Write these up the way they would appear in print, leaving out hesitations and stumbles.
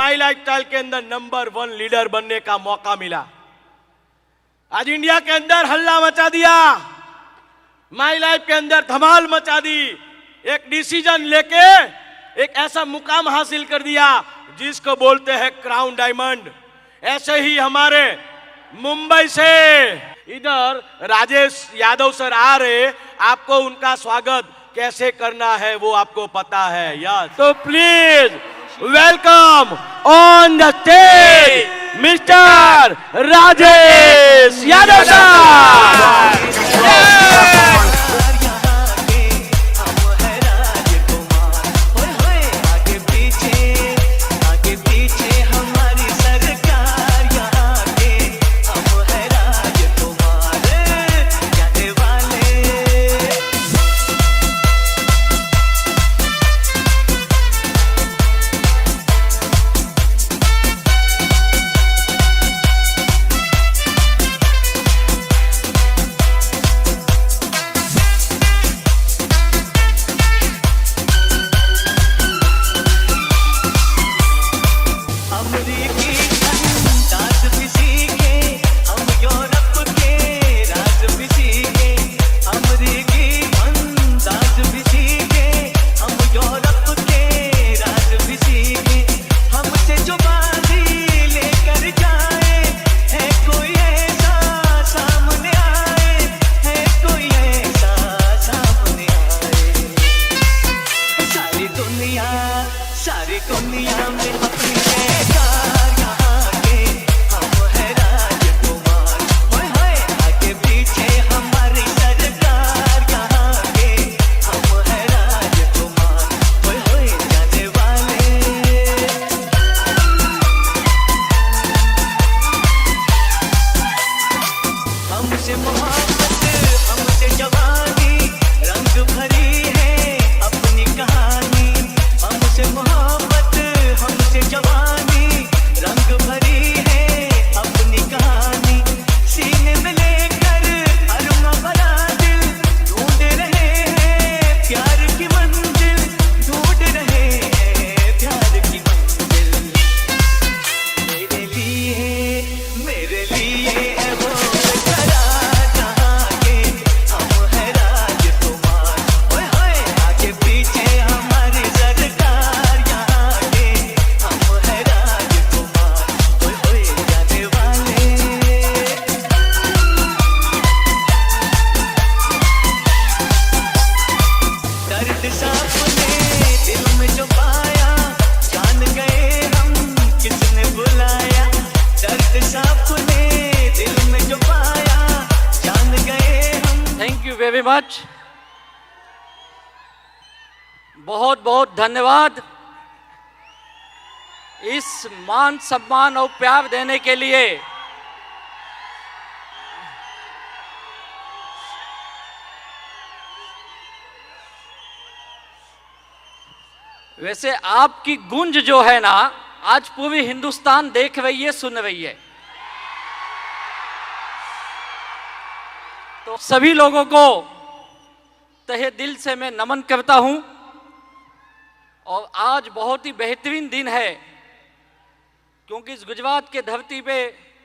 माई lifestyle के अंदर number 1 leader बनने का मौका मिला। आज इंडिया के अंदर हल्ला मचा दिया, माई लाइफ के अंदर धमाल मचा दी, एक डिसीजन लेके एक ऐसा मुकाम हासिल कर दिया जिसको बोलते हैं क्राउन डायमंड। ऐसे ही हमारे मुंबई से इधर राजेश यादव सर आ रहे, आपको उनका स्वागत कैसे करना है वो आपको पता है। यस, तो please welcome on the stage mister Rajesh Yadav sir. Very much, बहुत बहुत धन्यवाद इस मान सम्मान और प्यार देने के लिए। वैसे आपकी गूंज जो है ना, आज पूरी हिंदुस्तान देख रही है, सुन रही है। तो सभी लोगों को तहे दिल से मैं नमन करता हूं। और आज बहुत ही बेहतरीन दिन है, क्योंकि इस गुजरात के धरती पे,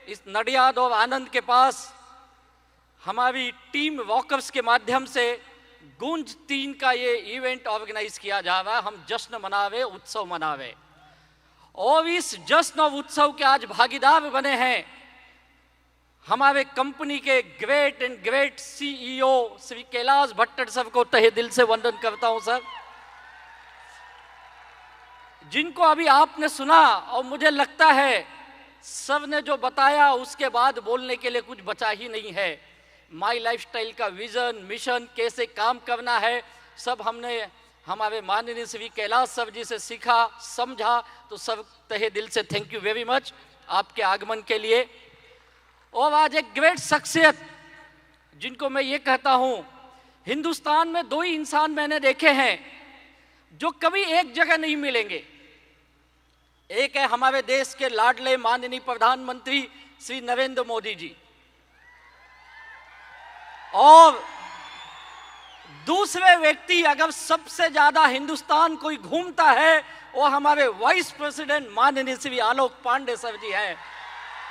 इस नडियाद और आनंद के पास हमारी टीम वॉकर्स के माध्यम से गूंज 3 का ये इवेंट ऑर्गेनाइज किया जा रहा है। हम जश्न मनावे, उत्सव मनावे, और इस जश्न और उत्सव के आज भागीदार बने हैं हमारे कंपनी के great and great CEO Shri Kailash Bhattar sir को तहे दिल से वंदन करता हूं सर, जिनको अभी आपने सुना। और मुझे लगता है सर ने जो बताया उसके बाद बोलने के लिए कुछ बचा ही नहीं है। माई लाइफस्टाइल का विजन, मिशन, कैसे काम करना है, सब हमने हमारे माननीय श्री कैलाश सर जी से सीखा, समझा। तो सब तहे दिल से थैंक यू वेरी मच आपके आगमन के लिए। और आज एक ग्रेट शख्सियत, जिनको मैं ये कहता हूं, हिंदुस्तान में 2 ही इंसान मैंने देखे हैं जो कभी एक जगह नहीं मिलेंगे। एक है हमारे देश के लाडले माननीय प्रधानमंत्री श्री नरेंद्र मोदी जी, और दूसरे व्यक्ति अगर सबसे ज्यादा हिंदुस्तान कोई घूमता है वो हमारे वाइस प्रेसिडेंट माननीय श्री आलोक पांडे सर जी हैं।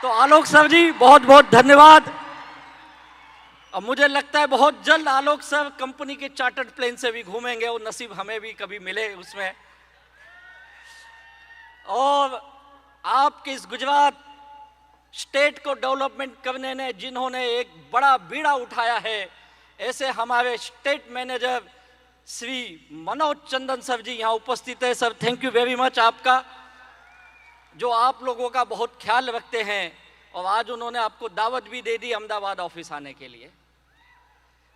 तो आलोक सर जी बहुत बहुत धन्यवाद। अब मुझे लगता है बहुत जल्द आलोक सर कंपनी के चार्टर्ड प्लेन से भी घूमेंगे, वो नसीब हमें भी कभी मिले उसमें। और आपके इस गुजरात स्टेट को डेवलपमेंट करने ने जिन्होंने एक बड़ा बीड़ा उठाया है, ऐसे हमारे स्टेट मैनेजर श्री मनोज चंदन सर जी यहाँ उपस्थित है। Sir thank you very much आपका, जो आप लोगों का बहुत ख्याल रखते हैं और आज उन्होंने आपको दावत भी दे दी अहमदाबाद ऑफिस आने के लिए।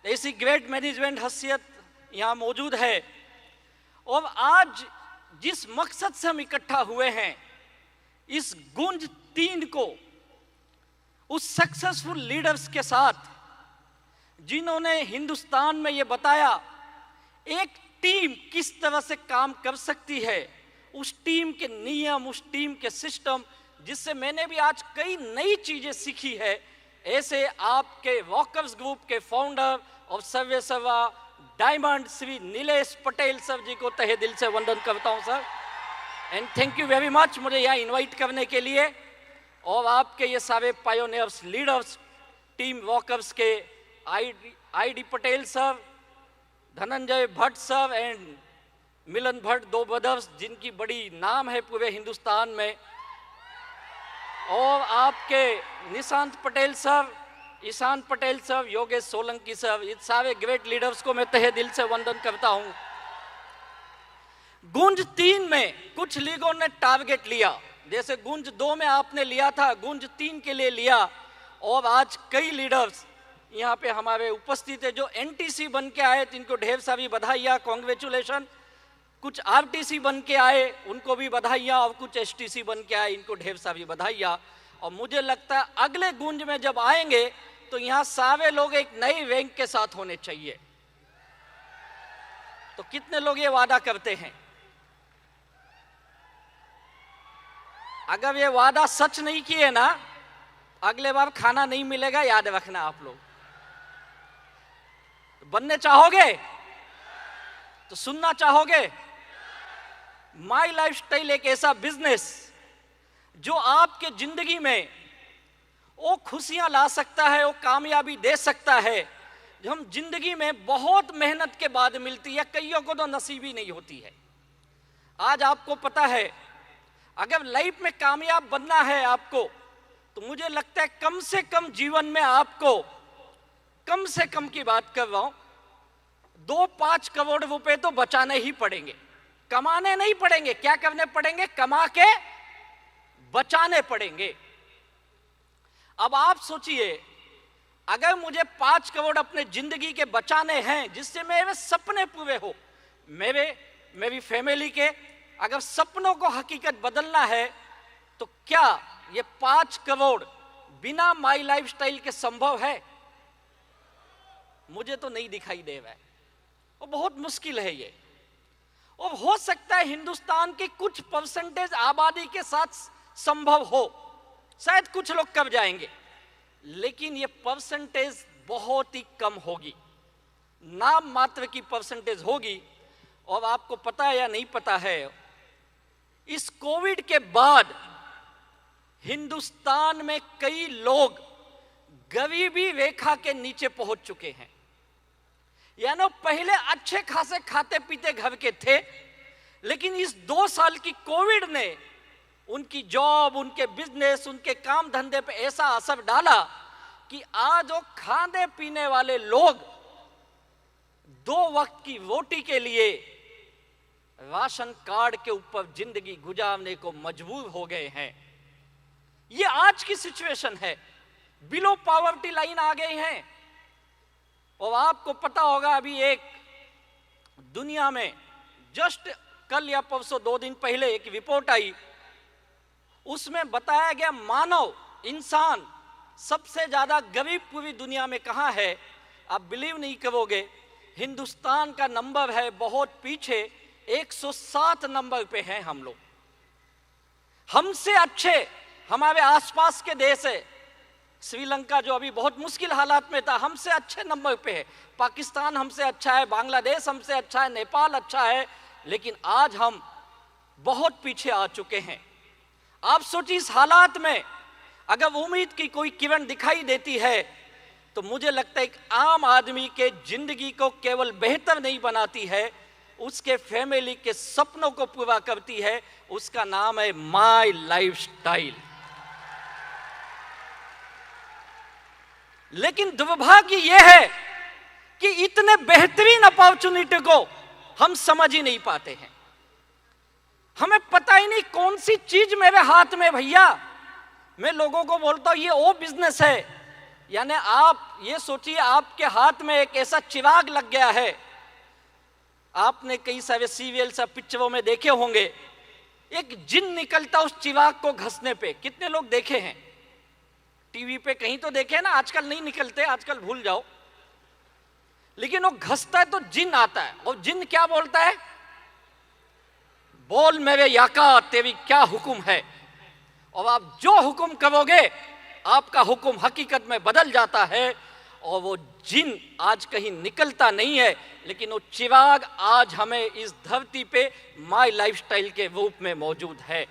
ऐसी ग्रेट मैनेजमेंट हसीयत यहाँ मौजूद है। और आज जिस मकसद से हम इकट्ठा हुए हैं, इस गुंज 3 को उस सक्सेसफुल लीडर्स के साथ जिन्होंने हिंदुस्तान में ये बताया एक टीम किस तरह से काम कर सकती है, उस टीम के नियम, उस टीम के सिस्टम, जिससे मैंने भी आज कई नई चीजें सीखी है। ऐसे आपके वॉकर्स ग्रुप के फाउंडर और सर्वे सर्वा डायमंड श्री नीलेश पटेल सर जी को तहे दिल से वंदन करता हूं sir, and thank you very much मुझे यहाँ इनवाइट करने के लिए। और आपके ये सारे पायोनियर्स लीडर्स टीम वॉकर्स के I D Patel sir, Dhananjay Bhatt sir and Milan Bhatt, 2 brothers जिनकी बड़ी नाम है पूरे हिंदुस्तान में, और आपके Nishant Patel sir, Ishan Patel sir, Yogesh Solanki sir, इस सारे ग्रेट लीडर्स को मैं तहे दिल से वंदन करता हूं। गुंज 3 में कुछ लीगों ने टारगेट लिया, जैसे गुंज 2 में आपने लिया था, गुंज 3 के लिए लिया। और आज कई लीडर्स यहाँ पे हमारे उपस्थित है जो एनटीसी बन के आए, जिनको ढेर सारी बधाइयाँ, कॉन्ग्रेचुलेशन। कुछ आरटीसी बन के आए, उनको भी बधाइयाँ, और कुछ एसटीसी बन के आए, इनको ढेर सारी बधाइयाँ। और मुझे लगता है अगले गुंज में जब आएंगे तो यहाँ सारे लोग एक नई रैंक के साथ होने चाहिए। तो कितने लोग ये वादा करते हैं? अगर ये वादा सच नहीं किए ना, अगले बार खाना नहीं मिलेगा, याद रखना आप लोग। बनने चाहोगे तो सुनना चाहोगे। माई लाइफस्टाइल एक ऐसा बिजनेस जो आपके जिंदगी में वो खुशियां ला सकता है, वो कामयाबी दे सकता है, जो हम जिंदगी में बहुत मेहनत के बाद मिलती है, कईयों को तो नसीबी नहीं होती है। आज आपको पता है अगर लाइफ में कामयाब बनना है आपको, तो मुझे लगता है कम से कम जीवन में आपको, कम से कम की बात कर रहा हूं, 2-5 करोड़ रुपए तो बचाने ही पड़ेंगे, कमाने नहीं पड़ेंगे। क्या करने पड़ेंगे? कमा के बचाने पड़ेंगे। अब आप सोचिए, अगर मुझे 5 करोड़ अपने जिंदगी के बचाने हैं जिससे मेरे सपने पूरे हो, मेरी फैमिली के अगर सपनों को हकीकत बदलना है, तो क्या ये 5 करोड़ बिना माई लाइफस्टाइल के संभव है? मुझे तो नहीं दिखाई दे रहा है, वो बहुत मुश्किल है ये। और हो सकता है हिंदुस्तान के कुछ परसेंटेज आबादी के साथ संभव हो, शायद कुछ लोग कर जाएंगे, लेकिन ये परसेंटेज बहुत ही कम होगी, नाम मात्र की परसेंटेज होगी। और आपको पता है या नहीं पता है, इस कोविड के बाद हिंदुस्तान में कई लोग गरीबी रेखा के नीचे पहुंच चुके हैं। यानी पहले अच्छे खासे खाते पीते घर के थे, लेकिन इस 2 साल की कोविड ने उनकी जॉब, उनके बिजनेस, उनके काम धंधे पे ऐसा असर डाला कि आज वो खाने पीने वाले लोग 2 वक्त की रोटी के लिए राशन कार्ड के ऊपर जिंदगी गुजारने को मजबूर हो गए हैं। ये आज की सिचुएशन है, बिलो पॉवर्टी लाइन आ गई हैं। और आपको पता होगा, अभी एक दुनिया में जस्ट कल या परसों 2 दिन पहले एक रिपोर्ट आई, उसमें बताया गया मानव इंसान सबसे ज्यादा गरीब पूरी दुनिया में कहां है। आप बिलीव नहीं करोगे, हिंदुस्तान का नंबर है बहुत पीछे, 107 नंबर पे हैं हम लोग। हमसे अच्छे हमारे आसपास के देश है, श्रीलंका जो अभी बहुत मुश्किल हालात में था, हमसे अच्छे नंबर पे है। पाकिस्तान हमसे अच्छा है, बांग्लादेश हमसे अच्छा है, नेपाल अच्छा है, लेकिन आज हम बहुत पीछे आ चुके हैं। आप सोचिए, इस हालात में अगर उम्मीद की कोई किरण दिखाई देती है तो मुझे लगता है एक आम आदमी के जिंदगी को केवल बेहतर नहीं बनाती है, उसके फैमिली के सपनों को पूरा करती है। उसका नाम है माई लाइफस्टाइल। लेकिन दुर्भाग्य यह है कि इतने बेहतरीन अपॉर्चुनिटी को हम समझ ही नहीं पाते हैं। हमें पता ही नहीं कौन सी चीज मेरे हाथ में। भैया, मैं लोगों को बोलता हूं ये वो बिजनेस है, यानी आप ये सोचिए आपके हाथ में एक ऐसा चिराग लग गया है। आपने कई सारे सीरियल या पिक्चरों में देखे होंगे, एक जिन निकलता उस चिराग को घसने पे। कितने लोग देखे हैं? टीवी पे कहीं तो देखे ना, आजकल नहीं निकलते, आजकल भूल जाओ। लेकिन वो घसता है तो जिन आता है, और जिन क्या बोलता है? बोल मेरे याका तेरी क्या हुक्म है। और आप जो हुक्म करोगे आपका हुक्म हकीकत में बदल जाता है। और वो जिन आज कहीं निकलता नहीं है, लेकिन वो चिराग आज हमें इस धरती पे माई लाइफस्टाइल के रूप में मौजूद है।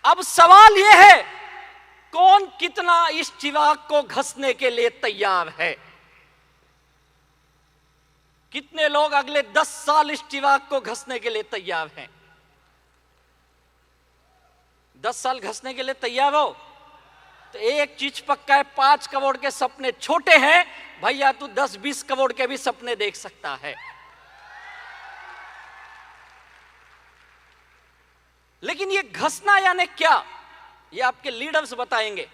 अब सवाल यह है, कौन कितना इस चिराग को घसने के लिए तैयार है? कितने लोग अगले 10 साल इस चिराग को घसने के लिए तैयार हैं? 10 साल घसने के लिए तैयार हो तो एक चीज पक्का है, 5 करोड़ के सपने छोटे हैं भैया, तू 10-20 करोड़ के भी सपने देख सकता है। लेकिन ये घसना यानी क्या, ये आपके लीडर्स बताएंगे।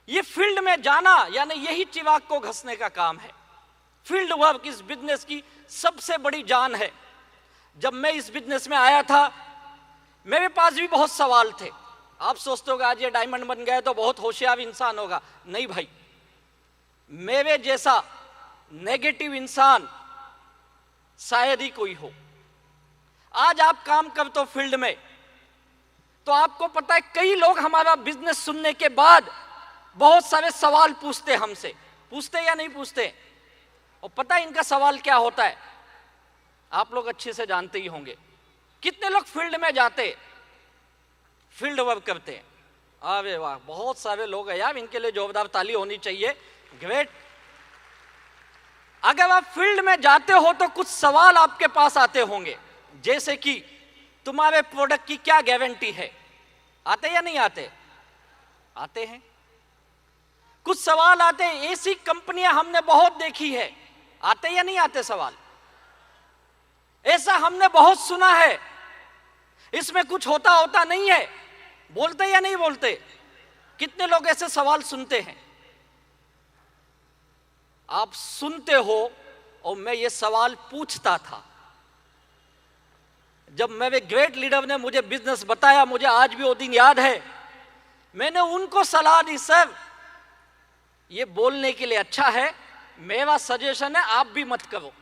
ये फील्ड में जाना यानी यही चिराग को घसने का काम है। फील्ड वर्क इस बिजनेस की सबसे बड़ी जान है। जब मैं इस बिजनेस में आया था, मेरे पास भी बहुत सवाल थे। आप सोचते होगा आज ये डायमंड बन गया तो बहुत होशियार इंसान होगा। नहीं भाई, मेरे जैसा नेगेटिव इंसान शायद ही कोई हो। आज आप काम करते हो फील्ड में तो आपको पता है, कई लोग हमारा बिजनेस सुनने के बाद बहुत सारे सवाल पूछते हमसे। पूछते या नहीं पूछते? और पता है इनका सवाल क्या होता है? आप लोग अच्छे से जानते ही होंगे। कितने लोग फील्ड में जाते, फील्ड वर्क करते हैं? अरे वाह, बहुत सारे लोग हैं यार, इनके लिए जोरदार ताली होनी चाहिए। ग्रेट। अगर आप फील्ड में जाते हो तो कुछ सवाल आपके पास आते होंगे, जैसे कि तुम्हारे प्रोडक्ट की क्या गारंटी है? आते या नहीं आते? आते हैं। कुछ सवाल आते हैं, ऐसी कंपनियां हमने बहुत देखी है। आते या नहीं आते सवाल? ऐसा हमने बहुत सुना है, इसमें कुछ होता नहीं है। बोलते या नहीं बोलते? कितने लोग ऐसे सवाल सुनते हैं? आप सुनते हो, और मैं ये सवाल पूछता था। जब मेरे ग्रेट लीडर ने मुझे बिजनेस बताया, मुझे आज भी वो दिन याद है, मैंने उनको सलाह दी, सर ये बोलने के लिए अच्छा है, मेरा सजेशन है आप भी मत करो।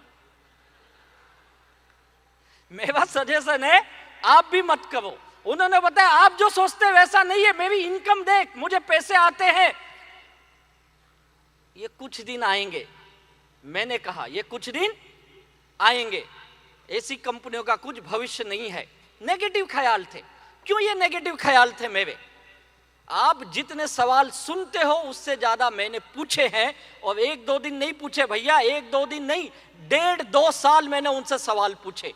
मेरा सजेशन है आप भी मत करो। उन्होंने बताया आप जो सोचते वैसा नहीं है, मेरी इनकम देख, मुझे पैसे आते हैं। ये कुछ दिन आएंगे। मैंने कहा ये कुछ दिन आएंगे, ऐसी कंपनियों का कुछ भविष्य नहीं है। नेगेटिव ख्याल थे। क्यों ये नेगेटिव ख्याल थे मेरे? आप जितने सवाल सुनते हो उससे ज्यादा मैंने पूछे हैं, और 1-2 दिन नहीं पूछे भैया, 1-2 दिन नहीं, 1.5-2 साल मैंने उनसे सवाल पूछे।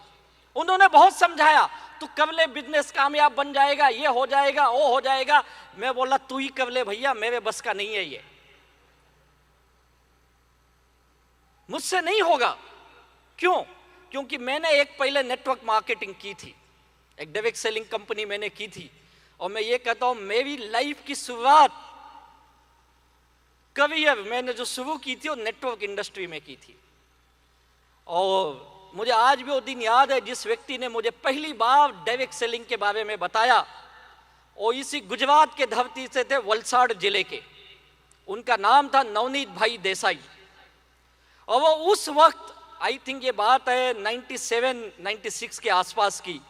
उन्होंने बहुत समझाया, तू कर ले, बिजनेस कामयाब बन जाएगा, ये हो जाएगा, वो हो जाएगा। मैं बोला तू ही कर ले भैया, मेरे बस का नहीं है, ये मुझसे नहीं होगा। क्यों? क्योंकि मैंने एक पहले नेटवर्क मार्केटिंग की थी, एक डायरेक्ट सेलिंग कंपनी मैंने की थी। और मैं ये कहता हूं, मेरी लाइफ की शुरुआत, करियर मैंने जो शुरू की थी वो नेटवर्क इंडस्ट्री में की थी। और मुझे आज भी वो दिन याद है जिस व्यक्ति ने मुझे पहली बार डायरेक्ट सेलिंग के बारे में बताया, और इसी गुजरात के धरती से थे, वलसाड़ जिले के। उनका नाम था नवनीत भाई देसाई। और वो उस वक्त, आई थिंक ये बात है 97-96 के आसपास की,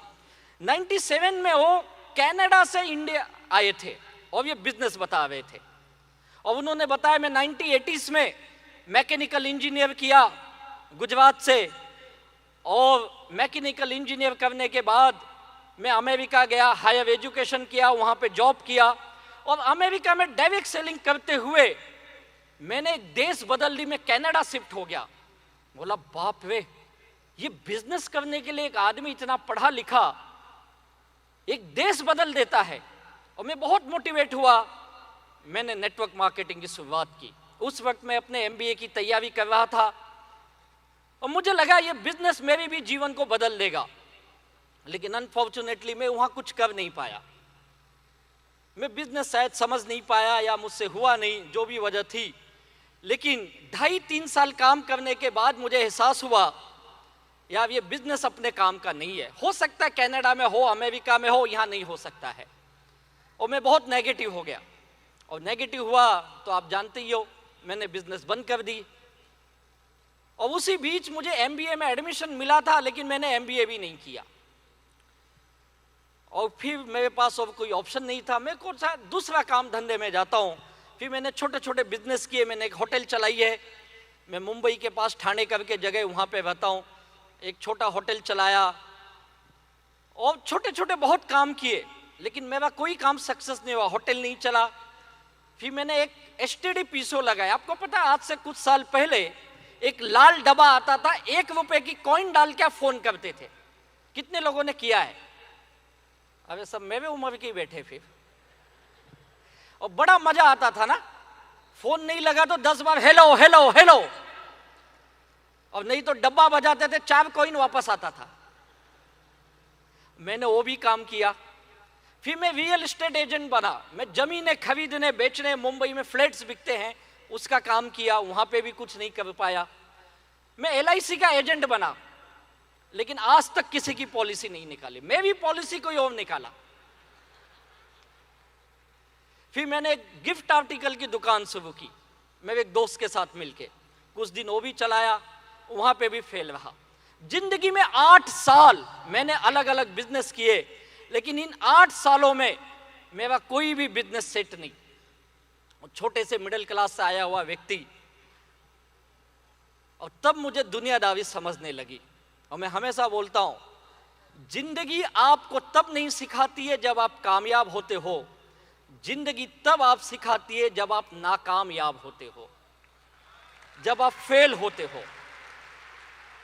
97 में वो कनाडा से इंडिया आए थे और ये बिजनेस बता रहे थे। और उन्होंने बताया मैं 1980s में मैकेनिकल इंजीनियर किया गुजरात से, और मैकेनिकल इंजीनियर करने के बाद मैं अमेरिका गया, हायर एजुकेशन किया, वहाँ पे जॉब किया, और अमेरिका में डायरेक्ट सेलिंग करते हुए मैंने एक देश बदल ली, मैं कनाडा शिफ्ट हो गया। बोला बाप रे, ये बिजनेस करने के लिए एक आदमी इतना पढ़ा लिखा एक देश बदल देता है। और मैं बहुत मोटिवेट हुआ, मैंने नेटवर्क मार्केटिंग की शुरुआत की। उस वक्त मैं अपने MBA की तैयारी कर रहा था और मुझे लगा ये बिजनेस मेरे भी जीवन को बदल देगा, लेकिन अनफॉर्चुनेटली मैं वहां कुछ कर नहीं पाया। मैं बिजनेस शायद समझ नहीं पाया या मुझसे हुआ नहीं, जो भी वजह थी। लेकिन 2.5-3 साल काम करने के बाद मुझे एहसास हुआ यार ये बिजनेस अपने काम का नहीं है। हो सकता है कनाडा में हो, अमेरिका में हो, यहाँ नहीं हो सकता है। और मैं बहुत नेगेटिव हो गया, और नेगेटिव हुआ तो आप जानते ही हो, मैंने बिजनेस बंद कर दी। और उसी बीच मुझे MBA में एडमिशन मिला था, लेकिन मैंने MBA भी नहीं किया। और फिर मेरे पास और कोई ऑप्शन नहीं था, मैं कौन सा दूसरा काम धंधे में जाता हूँ। फिर मैंने छोटे छोटे बिजनेस किए, मैंने एक होटल चलाई है, मैं मुंबई के पास ठाणे करके जगह वहाँ पे रहता हूँ, एक छोटा होटल चलाया और छोटे छोटे बहुत काम किए, लेकिन मेरा कोई काम सक्सेस नहीं हुआ, होटल नहीं चला। फिर मैंने एक STD PCO लगाया। आपको पता है आज से कुछ साल पहले एक लाल डब्बा आता था, 1 रुपए की कॉइन डाल के आप फोन करते थे। कितने लोगों ने किया है? अबे सब मेरे उम्र के ही बैठे फिर। और बड़ा मजा आता था ना, फोन नहीं लगा तो 10 बार हेलो हेलो हेलो, और नहीं तो डब्बा बजाते थे, 4 कॉइन वापस आता था। मैंने वो भी काम किया। फिर मैं रियल एस्टेट एजेंट बना, मैं जमीनें खरीदने बेचने, मुंबई में फ्लैट्स बिकते हैं, उसका काम किया, वहां पे भी कुछ नहीं कर पाया। मैं LIC का एजेंट बना, लेकिन आज तक किसी की पॉलिसी नहीं निकाली, मैं भी पॉलिसी कोई और निकाला। फिर मैंने एक गिफ्ट आर्टिकल की दुकान शुरू की, मेरे एक दोस्त के साथ मिलके, कुछ दिन वो भी चलाया, वहां पे भी फेल रहा। जिंदगी में 8 साल मैंने अलग अलग बिजनेस किए, लेकिन इन 8 सालों में मेरा कोई भी बिजनेस सेट नहीं। छोटे से मिडिल क्लास से आया हुआ व्यक्ति, और तब मुझे दुनियादारी समझने लगी। और मैं हमेशा बोलता हूं, जिंदगी आपको तब नहीं सिखाती है जब आप कामयाब होते हो, जिंदगी तब आप सिखाती है जब आप नाकामयाब होते हो, जब आप फेल होते हो।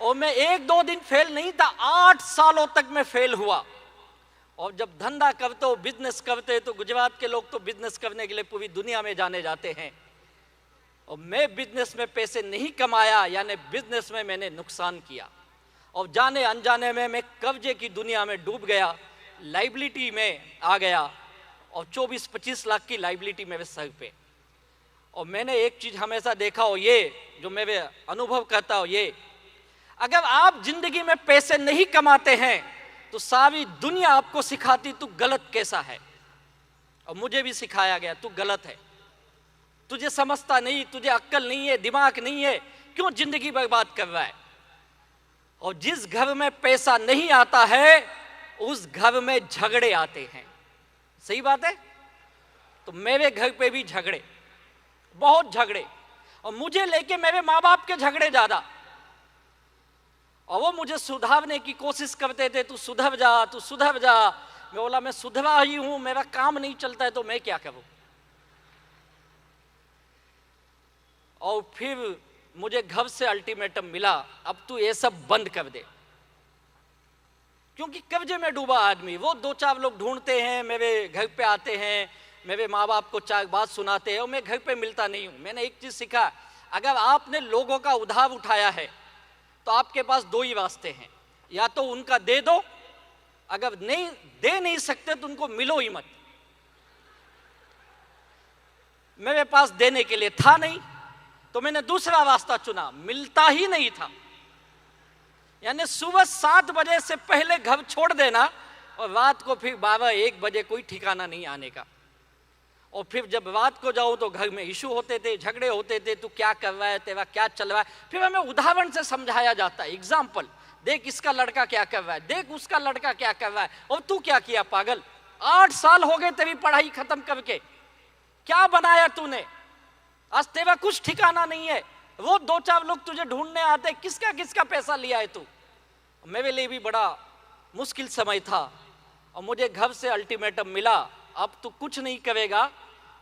और मैं 1-2 दिन फेल नहीं था, 8 सालों तक मैं फेल हुआ। और जब धंधा करते हो, बिजनेस करते हो, तो गुजरात के लोग तो बिजनेस करने के लिए पूरी दुनिया में जाने जाते हैं। और मैं बिजनेस में पैसे नहीं कमाया, यानी बिजनेस में मैंने नुकसान किया, और जाने अनजाने में मैं कर्जे की दुनिया में डूब गया, लाइबिलिटी में आ गया, और 24-25 लाख की लाइबिलिटी मेरे सर पे। और मैंने एक चीज हमेशा देखा हो, ये जो मेरे अनुभव करता हो, ये अगर आप जिंदगी में पैसे नहीं कमाते हैं तो सारी दुनिया आपको सिखाती तू गलत कैसा है। और मुझे भी सिखाया गया तू गलत है, तुझे समझता नहीं, तुझे अक्ल नहीं है, दिमाग नहीं है, क्यों जिंदगी बर्बाद कर रहा है। और जिस घर में पैसा नहीं आता है उस घर में झगड़े आते हैं। सही बात है। तो मेरे घर पे भी झगड़े, बहुत झगड़े, और मुझे लेके मेरे माँ बाप के झगड़े ज्यादा। और वो मुझे सुधारने की कोशिश करते थे, तू सुधर जा, तू सुधर जा। मैं बोला मैं सुधरा ही हूं, मेरा काम नहीं चलता है तो मैं क्या करूं। और फिर मुझे घर से अल्टीमेटम मिला, अब तू ये सब बंद कर दे, क्योंकि कर्जे में डूबा आदमी। वो 2-4 लोग ढूंढते हैं, मेरे घर पे आते हैं, मेरे माँ बाप को 4 बात सुनाते हैं, और मैं घर पे मिलता नहीं हूं। मैंने एक चीज सीखा, अगर आपने लोगों का उधार उठाया है तो आपके पास 2 ही रास्ते हैं, या तो उनका दे दो, अगर नहीं दे नहीं सकते तो उनको मिलो ही मत। मेरे पास देने के लिए था नहीं, तो मैंने दूसरा रास्ता चुना, मिलता ही नहीं था। यानी सुबह 7 बजे से पहले घर छोड़ देना, और रात को फिर 12-1 बजे कोई ठिकाना नहीं आने का। और फिर जब रात को जाओ तो घर में इशू होते थे, झगड़े होते थे, तू क्या कर रहा है, तेरा क्या चल रहा है। फिर हमें उदाहरण से समझाया जाता है, एग्जाम्पल, देख इसका लड़का क्या कर रहा है, देख उसका लड़का क्या कर रहा है, और तू क्या किया पागल। 8 साल हो गए तेरी पढ़ाई खत्म करके, क्या बनाया तूने? आज तेरा कुछ ठिकाना नहीं है। वो 2-4 लोग तुझे ढूंढने आते, किसका किसका पैसा लिया है तू? मेरे लिए भी बड़ा मुश्किल समय था और मुझे घर से अल्टीमेटम मिला, अब तू कुछ नहीं करेगा,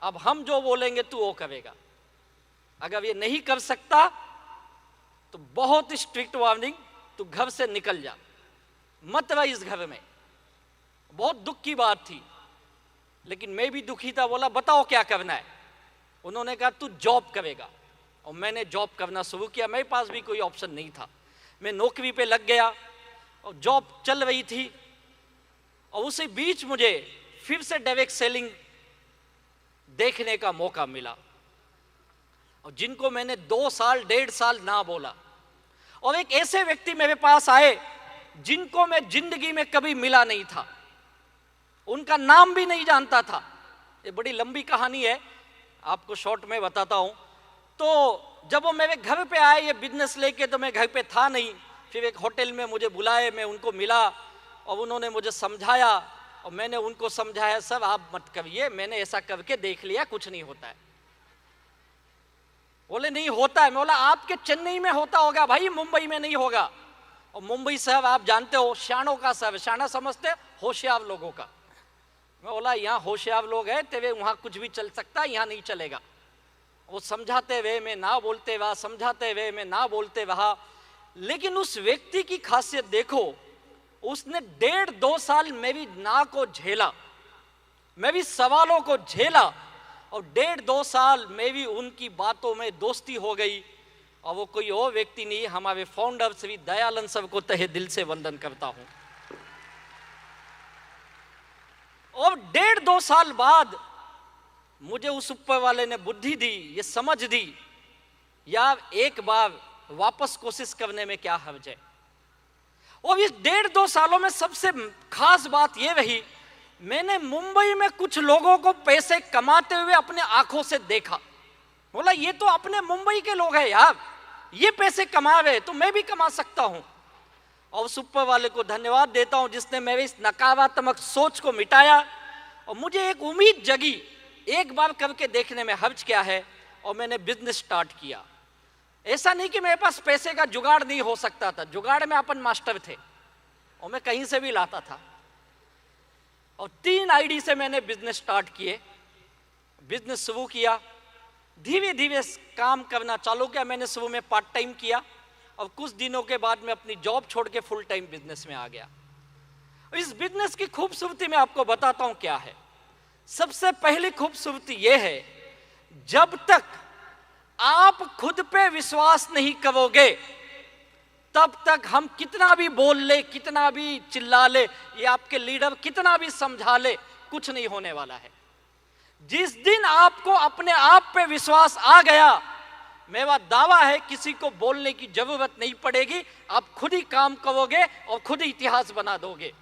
अब हम जो बोलेंगे तू वो करेगा। अगर ये नहीं कर सकता तो बहुत स्ट्रिक्ट वार्निंग, तू घर से निकल जा, मत रह इस घर में। बहुत दुख की बात थी, लेकिन मैं भी दुखी था। बोला बताओ क्या करना है? उन्होंने कहा तू जॉब करेगा, और मैंने जॉब करना शुरू किया। मेरे पास भी कोई ऑप्शन नहीं था, मैं नौकरी पे लग गया और जॉब चल रही थी। और उसी बीच मुझे फिर से डायरेक्ट सेलिंग देखने का मौका मिला, और जिनको मैंने 2 साल 1.5 साल ना बोला, और एक ऐसे व्यक्ति मेरे पास आए जिनको मैं जिंदगी में कभी मिला नहीं था, उनका नाम भी नहीं जानता था। ये बड़ी लंबी कहानी है, आपको शॉर्ट में बताता हूं। तो जब वो मेरे घर पे आए ये बिजनेस लेके, तो मैं घर पे था नहीं। फिर एक होटल में मुझे बुलाए, मैं उनको मिला और उन्होंने मुझे समझाया, और मैंने उनको समझाया सर आप मत करिए, मैंने ऐसा करके देख लिया, कुछ नहीं होता है। बोले नहीं होता है। मैं बोला आपके चेन्नई में होता होगा भाई, मुंबई में नहीं होगा। और मुंबई शहर आप जानते हो शानों का शहर, शाना समझते होशियार लोगों का। मैं बोला यहाँ होशियार लोग हैं तेरे, वहां कुछ भी चल सकता है, यहाँ नहीं चलेगा। वो समझाते हुए मैं ना बोलते रहा, समझाते हुए मैं ना बोलते रहा। लेकिन उस व्यक्ति की खासियत देखो, उसने 1.5-2 साल मेरी ना को झेला, मेरी सवालों को झेला, और 1.5-2 साल मेरी उनकी बातों में दोस्ती हो गई। और वो कोई और व्यक्ति नहीं, हमारे फाउंडर श्री दयानंद सर को तहे दिल से वंदन करता हूं। और 1.5-2 साल बाद मुझे उस ऊपर वाले ने बुद्धि दी, ये समझ दी, यार एक बार वापस कोशिश करने में क्या हर्ज है। और इस 1.5-2 सालों में सबसे खास बात यह रही, मैंने मुंबई में कुछ लोगों को पैसे कमाते हुए अपने आंखों से देखा। बोला ये तो अपने मुंबई के लोग हैं यार, ये पैसे कमा रहे तो मैं भी कमा सकता हूं। और उस ऊपर वाले को धन्यवाद देता हूं जिसने मेरी इस नकारात्मक सोच को मिटाया और मुझे एक उम्मीद जगी, एक बार करके देखने में हर्ज क्या है। और मैंने बिजनेस स्टार्ट किया। ऐसा नहीं कि मेरे पास पैसे का जुगाड़ नहीं हो सकता था, जुगाड़ में अपन मास्टर थे और मैं कहीं से भी लाता था। और 3 आईडी से मैंने बिजनेस स्टार्ट किए, बिजनेस शुरू किया, धीरे धीरे काम करना चालू किया। मैंने शुरू में पार्ट टाइम किया और कुछ दिनों के बाद मैं अपनी जॉब छोड़ के फुल टाइम बिजनेस में आ गया। इस बिजनेस की खूबसूरती मैं आपको बताता हूं क्या है। सबसे पहली खूबसूरती यह है, जब तक आप खुद पे विश्वास नहीं करोगे तब तक हम कितना भी बोल ले, कितना भी चिल्ला ले, ये आपके लीडर कितना भी समझा ले, कुछ नहीं होने वाला है। जिस दिन आपको अपने आप पे विश्वास आ गया, मेरा दावा है किसी को बोलने की जरूरत नहीं पड़ेगी, आप खुद ही काम करोगे और खुद ही इतिहास बना दोगे।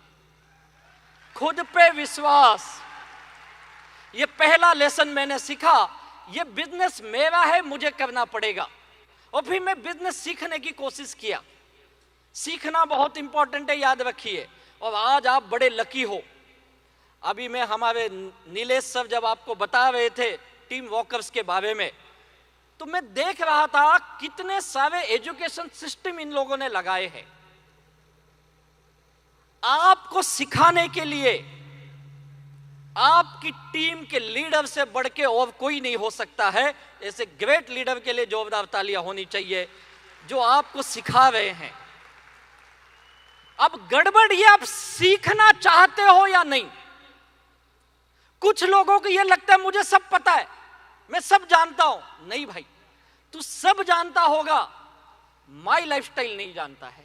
खुद पे विश्वास, ये पहला लेसन मैंने सीखा। ये बिजनेस मेरा है, मुझे करना पड़ेगा। और फिर मैं बिजनेस सीखने की कोशिश किया। सीखना बहुत इंपॉर्टेंट है, याद रखिए। और आज आप बड़े लकी हो। अभी मैं हमारे नीलेश सर जब आपको बता रहे थे टीम वर्कर्स के बारे में, तो मैं देख रहा था कितने सारे एजुकेशन सिस्टम इन लोगों ने लगाए हैं आपको सिखाने के लिए। आपकी टीम के लीडर से बढ़ के और कोई नहीं हो सकता है। ऐसे ग्रेट लीडर के लिए जोरदार तालियां होनी चाहिए जो आपको सिखा रहे हैं। अब गड़बड़ ये, आप सीखना चाहते हो या नहीं। कुछ लोगों को ये लगता है मुझे सब पता है, मैं सब जानता हूं। नहीं भाई, तू सब जानता होगा, माई लाइफस्टाइल नहीं जानता है।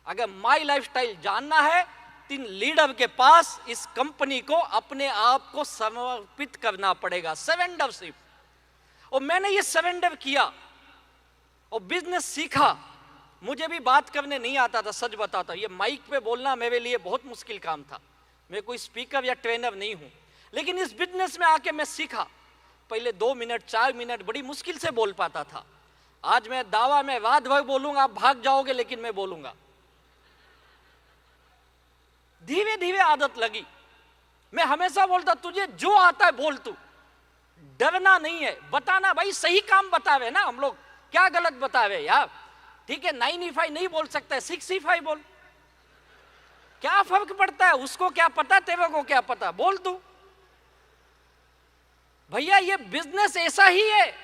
अगर माई लाइफस्टाइल जानना है, 3 लीडर के पास इस कंपनी को अपने आप को समर्पित करना पड़ेगा, सरेंडरशिप। और मैंने ये सरेंडर किया और बिजनेस सीखा। मुझे भी बात करने नहीं आता था, सच बताता हूं। ये माइक पे बोलना मेरे लिए बहुत मुश्किल काम था। मैं कोई स्पीकर या ट्रेनर नहीं हूं, लेकिन इस बिजनेस में आके मैं सीखा। पहले 2 मिनट 4 मिनट बड़ी मुश्किल से बोल पाता था। आज मैं दावा में रात भर बोलूंगा, आप भाग जाओगे लेकिन मैं बोलूंगा। धीरे धीरे आदत लगी। मैं हमेशा बोलता तुझे जो आता है बोल, तू डरना नहीं है, बताना भाई, सही काम बतावे ना हम लोग, क्या गलत बतावे यार। ठीक है 9E5 नहीं बोल सकता, 6E5 बोल, क्या फर्क पड़ता है, उसको क्या पता, तेरे को क्या पता, बोल तू। भैया ये बिजनेस ऐसा ही है,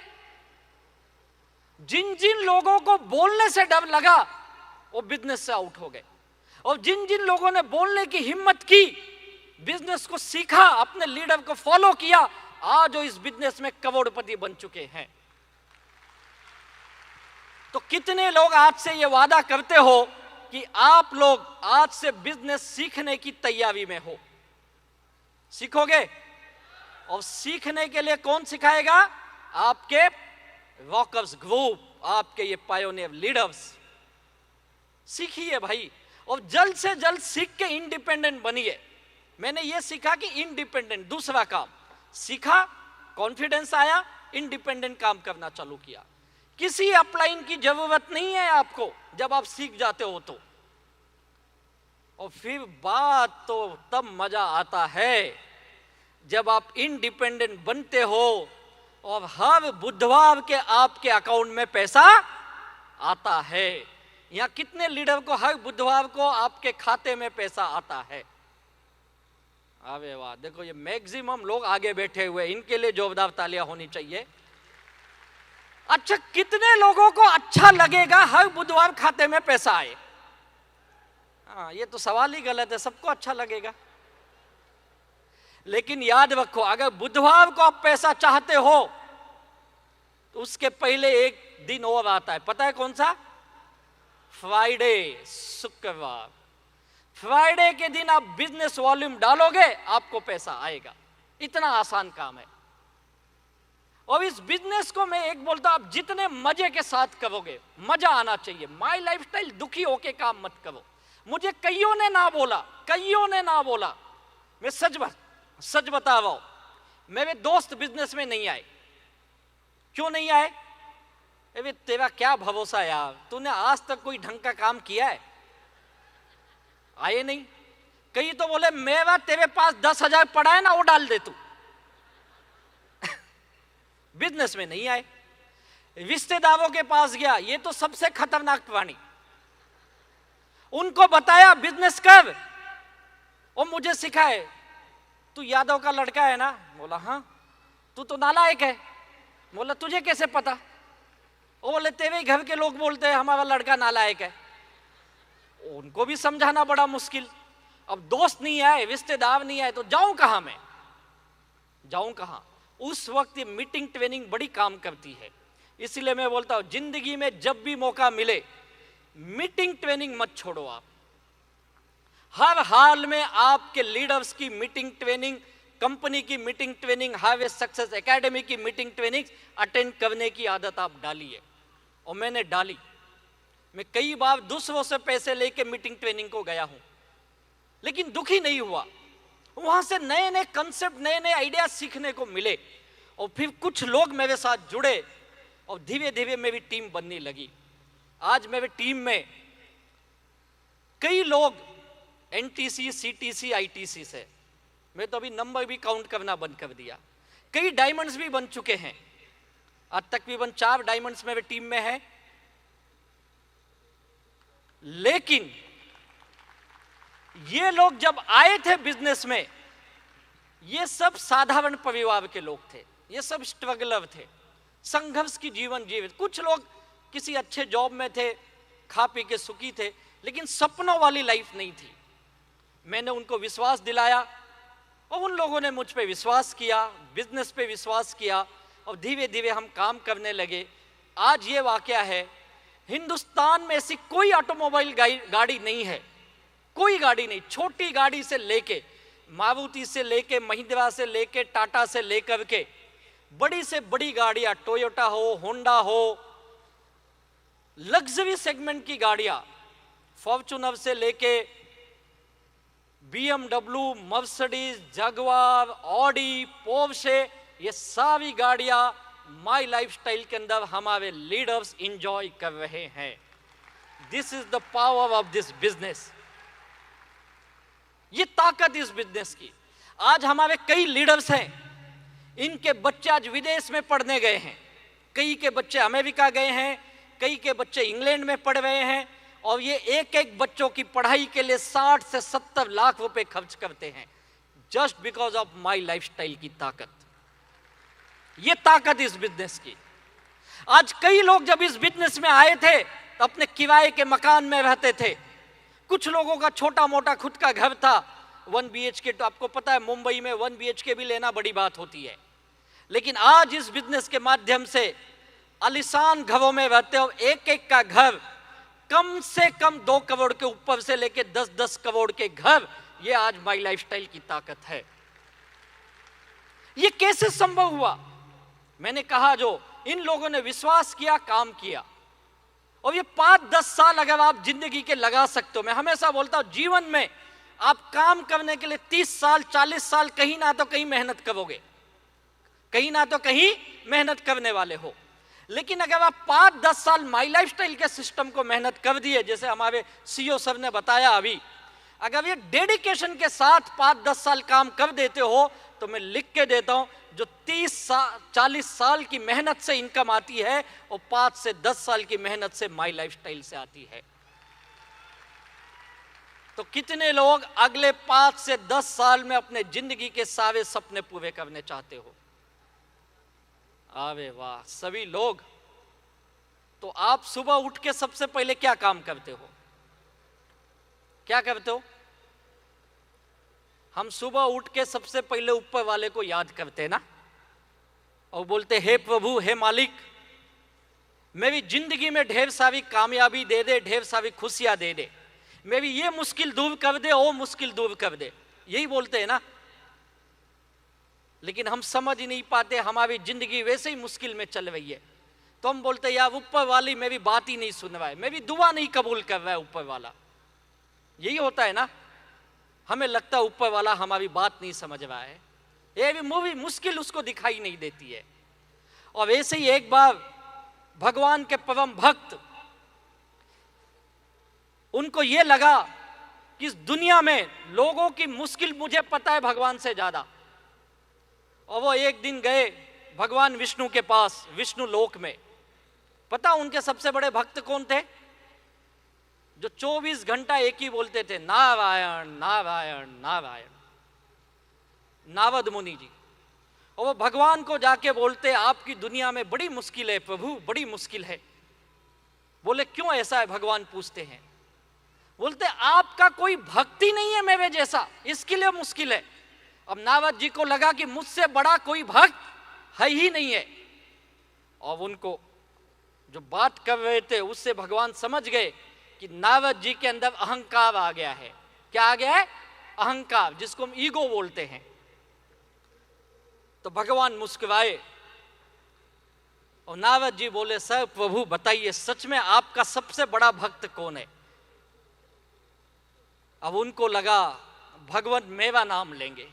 जिन जिन लोगों को बोलने से डर लगा वो बिजनेस से आउट हो गए, और जिन जिन लोगों ने बोलने की हिम्मत की, बिजनेस को सीखा, अपने लीडर को फॉलो किया, आज वो इस बिजनेस में करोड़पति बन चुके हैं। तो कितने लोग आज से ये वादा करते हो कि आप लोग आज से बिजनेस सीखने की तैयारी में हो? सीखोगे? और सीखने के लिए कौन सिखाएगा? आपके वॉकर्स ग्रुप, आपके ये पायोनियर लीडर्स। सीखिए भाई, और जल्द से जल्द सीख के इंडिपेंडेंट बनिए। मैंने ये सीखा कि इंडिपेंडेंट, दूसरा काम सीखा, कॉन्फिडेंस आया, इंडिपेंडेंट काम करना चालू किया। किसी अपलाइन की जरूरत नहीं है आपको जब आप सीख जाते हो तो। और फिर बात तो तब मजा आता है जब आप इंडिपेंडेंट बनते हो और हर बुधवार के आपके अकाउंट में पैसा आता है। यहां कितने लीडर को हर बुधवार को आपके खाते में पैसा आता है? अरे वाह, देखो ये मैक्सिमम लोग आगे बैठे हुए, इनके लिए जोरदार तालियां होनी चाहिए। अच्छा, कितने लोगों को अच्छा लगेगा हर बुधवार खाते में पैसा आए? हाँ, ये तो सवाल ही गलत है, सबको अच्छा लगेगा। लेकिन याद रखो, अगर बुधवार को आप पैसा चाहते हो तो उसके पहले एक दिन और आता है, पता है कौन सा? फ्राइडे, शुक्रवार। फ्राइडे के दिन आप बिजनेस वॉल्यूम डालोगे, आपको पैसा आएगा। इतना आसान काम है। और इस बिजनेस को मैं एक बोलता हूं, आप जितने मजे के साथ करोगे, मजा आना चाहिए। माई लाइफस्टाइल दुखी होके काम मत करो। मुझे कईयों ने ना बोला, मैं सच बता रहा हूं, मेरे दोस्त बिजनेस में नहीं आए। क्यों नहीं आए? अरे तेरा क्या भरोसा यार, तूने आज तक कोई ढंग का काम किया है? आए नहीं। कई तो बोले मेरा तेरे पास 10,000 पड़ा है ना, वो डाल दे तू। बिजनेस में नहीं आए। रिश्तेदारों के पास गया, ये तो सबसे खतरनाक प्राणी। उनको बताया बिजनेस कर, और मुझे सिखाए, तू यादव का लड़का है ना? बोला हाँ। तू तो नालायक है। बोला तुझे कैसे पता? वो बोले तेरे घर के लोग बोलते हैं हमारा लड़का नालायक है। उनको भी समझाना बड़ा मुश्किल। अब दोस्त नहीं आए, रिश्तेदार नहीं आए, तो जाऊं कहां मैं? जाऊं कहां? उस वक्त ये मीटिंग ट्रेनिंग बड़ी काम करती है। इसलिए मैं बोलता हूं, जिंदगी में जब भी मौका मिले, मीटिंग ट्रेनिंग मत छोड़ो। आप हर हाल में आपके लीडर्स की मीटिंग ट्रेनिंग, कंपनी की meeting training, harvest success academy की मीटिंग ट्रेनिंग अटेंड करने की आदत आप डालिए। और मैंने डाली। मैं कई बार दूसरों से पैसे लेके मीटिंग ट्रेनिंग को गया हूं, लेकिन दुखी नहीं हुआ। वहां से नए नए कंसेप्ट, नए नए आइडिया सीखने को मिले। और फिर कुछ लोग मेरे साथ जुड़े और धीरे धीरे मेरी टीम बनने लगी। आज मेरे टीम में कई लोग एनटीसी, सीटीसी, आईटीसी से, मैं तो अभी नंबर भी काउंट करना बंद कर दिया। कई डायमंड्स भी बन चुके हैं। आज तकरीबन 4 डायमंड्स मेरे टीम में है। लेकिन ये लोग जब आए थे बिजनेस में, ये सब साधारण परिवार के लोग थे, ये सब स्ट्रगलर थे, संघर्ष की जीवन जीवित। कुछ लोग किसी अच्छे जॉब में थे, खा पी के सुखी थे, लेकिन सपनों वाली लाइफ नहीं थी। मैंने उनको विश्वास दिलाया और उन लोगों ने मुझ पे विश्वास किया, बिजनेस पे विश्वास किया, और धीरे धीरे हम काम करने लगे। आज ये वाकया है, हिंदुस्तान में ऐसी कोई ऑटोमोबाइल गाड़ी नहीं है, कोई गाड़ी नहीं, छोटी गाड़ी से लेके, मारुति से लेके, महिंद्रा से लेके, टाटा से लेकर के बड़ी से बड़ी गाड़ियां, टोयोटा हो, होंडा हो, लग्जरी सेगमेंट की गाड़ियां, फॉर्च्यूनर से लेके BMW, Mercedes, Jaguar, Audi, Porsche, ये सारी गाड़ियां माई लाइफस्टाइल के अंदर हमारे लीडर्स इंजॉय कर रहे हैं। This is the power of this business. ये ताकत इस बिजनेस की। आज हमारे कई लीडर्स हैं, इनके बच्चे आज विदेश में पढ़ने गए हैं, कई के बच्चे अमेरिका गए हैं, कई के बच्चे इंग्लैंड में पढ़ रहे हैं, और ये एक एक बच्चों की पढ़ाई के लिए 60 से 70 लाख रुपए खर्च करते हैं, just because of my lifestyle की ताकत। ये ताकत इस बिजनेस की। आज कई लोग जब इस बिजनेस में आए थे तो अपने किराए के मकान में रहते थे, कुछ लोगों का छोटा मोटा खुद का घर था 1 BHK। तो आपको पता है मुंबई में 1 BHK भी लेना बड़ी बात होती है, लेकिन आज इस बिजनेस के माध्यम से आलीशान घरों में रहते हो, एक एक का घर कम से कम 2 करोड़ के ऊपर से लेके 10-10 करोड़ के घर, ये आज माई लाइफस्टाइल की ताकत है। ये कैसे संभव हुआ? मैंने कहा जो इन लोगों ने विश्वास किया, काम किया, और ये 5-10 साल अगर आप जिंदगी के लगा सकते हो, मैं हमेशा बोलता हूं जीवन में आप काम करने के लिए 30 साल 40 साल कहीं ना तो कहीं मेहनत करोगे, कहीं ना तो कहीं मेहनत करने वाले हो। लेकिन अगर आप 5-10 साल माई लाइफस्टाइल के सिस्टम को मेहनत कर दिए, जैसे हमारे CEO सर ने बताया अभी, अगर ये डेडिकेशन के साथ 5-10 साल काम कर देते हो, तो मैं लिख के देता हूं जो 30-40 साल की मेहनत से इनकम आती है, और 5 से 10 साल की मेहनत से माई लाइफस्टाइल से आती है। तो कितने लोग अगले 5 से 10 साल में अपने जिंदगी के सारे सपने पूरे करने चाहते हो? अरे वाह, सभी लोग। तो आप सुबह उठ के सबसे पहले क्या काम करते हो? क्या करते हो? हम सुबह उठ के सबसे पहले ऊपर वाले को याद करते हैं ना, और बोलते हे प्रभु, हे मालिक, मेरी जिंदगी में ढेर सारी कामयाबी दे दे, ढेर सारी खुशियां दे दे, मेरी ये मुश्किल दूर कर दे, वो मुश्किल दूर कर दे, यही बोलते हैं ना। लेकिन हम समझ ही नहीं पाते, हमारी जिंदगी वैसे ही मुश्किल में चल रही है, तो हम बोलते यार ऊपर वाली मेरी बात ही नहीं सुन रहा है, मेरी दुआ नहीं कबूल कर रहा है ऊपर वाला। यही होता है ना, हमें लगता है ऊपर वाला हमारी बात नहीं समझ रहा है, ये भी मूवी मुश्किल उसको दिखाई नहीं देती है। और वैसे ही एक बार भगवान के परम भक्त, उनको ये लगा कि इस दुनिया में लोगों की मुश्किल मुझे पता है भगवान से ज्यादा, और वो एक दिन गए भगवान विष्णु के पास, विष्णु लोक में। पता उनके सबसे बड़े भक्त कौन थे? जो 24 घंटा एक ही बोलते थे, नारायण नारायण नारायण, नारद मुनि जी। और वो भगवान को जाके बोलते आपकी दुनिया में बड़ी मुश्किल है प्रभु, बड़ी मुश्किल है। बोले क्यों ऐसा है? भगवान पूछते हैं। बोलते आपका कोई भक्ति नहीं है मेरे जैसा, इसके लिए मुश्किल है। अब नारद जी को लगा कि मुझसे बड़ा कोई भक्त है ही नहीं है, और उनको जो बात कर रहे थे उससे भगवान समझ गए कि नारद जी के अंदर अहंकार आ गया है। क्या आ गया है? अहंकार, जिसको हम ईगो बोलते हैं। तो भगवान मुस्कुराए और नारद जी बोले सर प्रभु बताइए सच में आपका सबसे बड़ा भक्त कौन है? अब उनको लगा भगवान मेरा नाम लेंगे,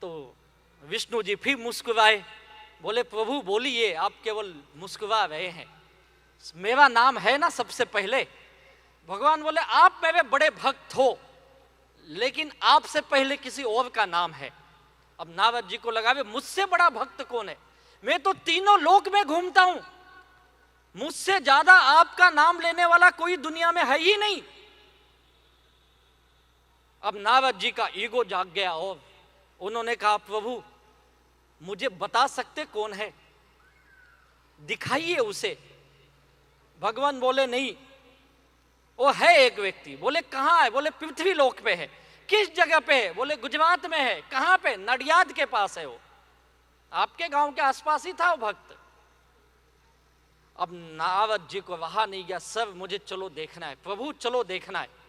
तो विष्णु जी फिर मुस्कुराए, बोले प्रभु बोलिए, आप केवल मुस्कुरा रहे हैं, मेरा नाम है ना सबसे पहले। भगवान बोले आप मेरे बड़े भक्त हो, लेकिन आपसे पहले किसी और का नाम है। अब नारद जी को लगा मुझसे बड़ा भक्त कौन है? मैं तो तीनों लोक में घूमता हूं, मुझसे ज्यादा आपका नाम लेने वाला कोई दुनिया में है ही नहीं। अब नारद जी का ईगो जाग गया और उन्होंने कहा प्रभु मुझे बता सकते कौन है, दिखाइए उसे। भगवान बोले नहीं, वो है एक व्यक्ति। बोले कहाँ है? बोले पृथ्वी लोक पे है। किस जगह पे है? बोले गुजरात में है। कहाँ पे? नडियाद के पास है। वो आपके गांव के आसपास ही था वो भक्त। अब नारद जी को रहा नहीं गया, सब मुझे चलो देखना है, प्रभु चलो देखना है।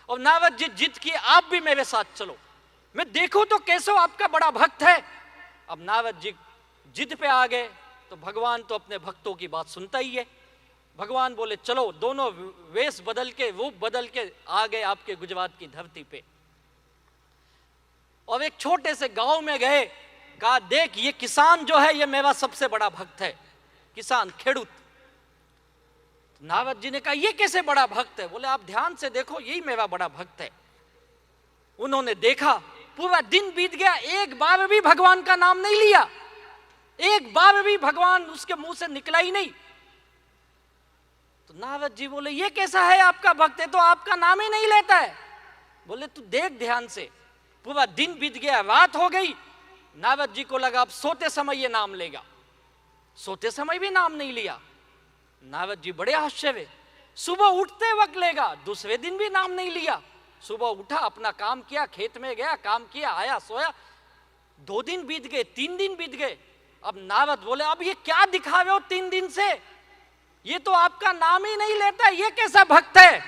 और नारद जी जिद किए आप भी मेरे साथ चलो, मैं देखूं तो कैसे आपका बड़ा भक्त है। अब नारद जी जिद पे आ गए, तो भगवान तो अपने भक्तों की बात सुनता ही है। भगवान बोले चलो, दोनों वेश बदल के, रूप बदल के आ गए आपके गुजरात की धरती पे। और एक छोटे से गांव में गए, कहा देख ये किसान जो है ये मेरा सबसे बड़ा भक्त है, किसान खेडूत। नारद जी ने कहा ये कैसे बड़ा भक्त है? बोले आप ध्यान से देखो, यही मेरा बड़ा भक्त है। उन्होंने देखा पूरा दिन बीत गया, एक बार भी भगवान का नाम नहीं लिया, एक बार भी भगवान उसके मुंह से निकला ही नहीं। तो नारद जी बोले ये कैसा है आपका भक्त है तो आपका नाम ही नहीं लेता है। बोले तू देख ध्यान से, पूरा दिन बीत गया, रात हो गई, नारद जी को लगा अब सोते समय ये नाम लेगा, सोते समय भी नाम नहीं लिया। नारद जी बड़े आश्चर्य, सुबह उठते वक्त लेगा, दूसरे दिन भी नाम नहीं लिया। सुबह उठा, अपना काम किया, खेत में गया, काम किया, आया, सोया। 2 दिन बीत गए, 3 दिन बीत गए। अब नारद बोले अब ये क्या दिखा रहे हो 3 दिन से, ये तो आपका नाम ही नहीं लेता, ये कैसा भक्त है।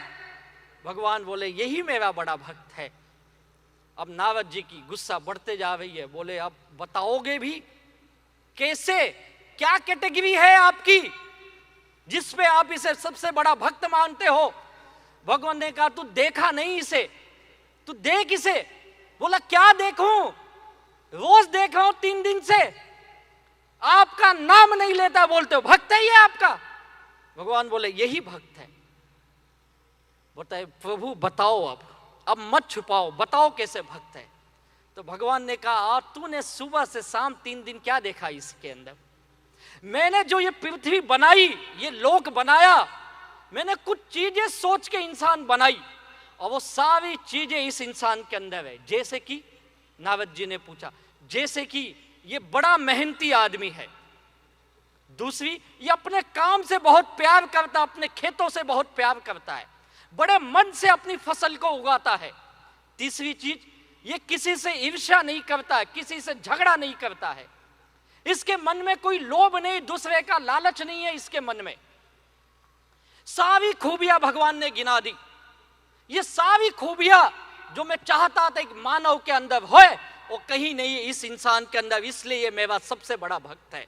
भगवान बोले यही मेरा बड़ा भक्त है। अब नारद जी की गुस्सा बढ़ते जा रही है। बोले अब बताओगे भी कैसे, क्या कैटेगरी है आपकी जिस पे आप इसे सबसे बड़ा भक्त मानते हो। भगवान ने कहा तू देखा नहीं इसे, तू देख इसे। बोला क्या देखूं, रोज देख रहा हूं 3 दिन से, आपका नाम नहीं लेता, बोलते हो भक्त है ये आपका। भगवान बोले यही भक्त है। बोलता है प्रभु बताओ, अब मत छुपाओ, बताओ कैसे भक्त है। तो भगवान ने कहा तूने सुबह से शाम 3 दिन क्या देखा इसके अंदर। मैंने जो ये पृथ्वी बनाई, ये लोक बनाया, मैंने कुछ चीजें सोच के इंसान बनाई और वो सारी चीजें इस इंसान के अंदर है। जैसे कि नारद जी ने पूछा, जैसे कि ये बड़ा मेहनती आदमी है। दूसरी, ये अपने काम से बहुत प्यार करता, अपने खेतों से बहुत प्यार करता है, बड़े मन से अपनी फसल को उगाता है। तीसरी चीज, ये किसी से ईर्ष्या नहीं करता है, किसी से झगड़ा नहीं करता है, इसके मन में कोई लोभ नहीं, दूसरे का लालच नहीं है इसके मन में। सारी खूबियां भगवान ने गिना दी। ये सारी खूबियां जो मैं चाहता था एक मानव के अंदर होए, वो कहीं नहीं इस इंसान के अंदर, इसलिए ये मेरा सबसे बड़ा भक्त है।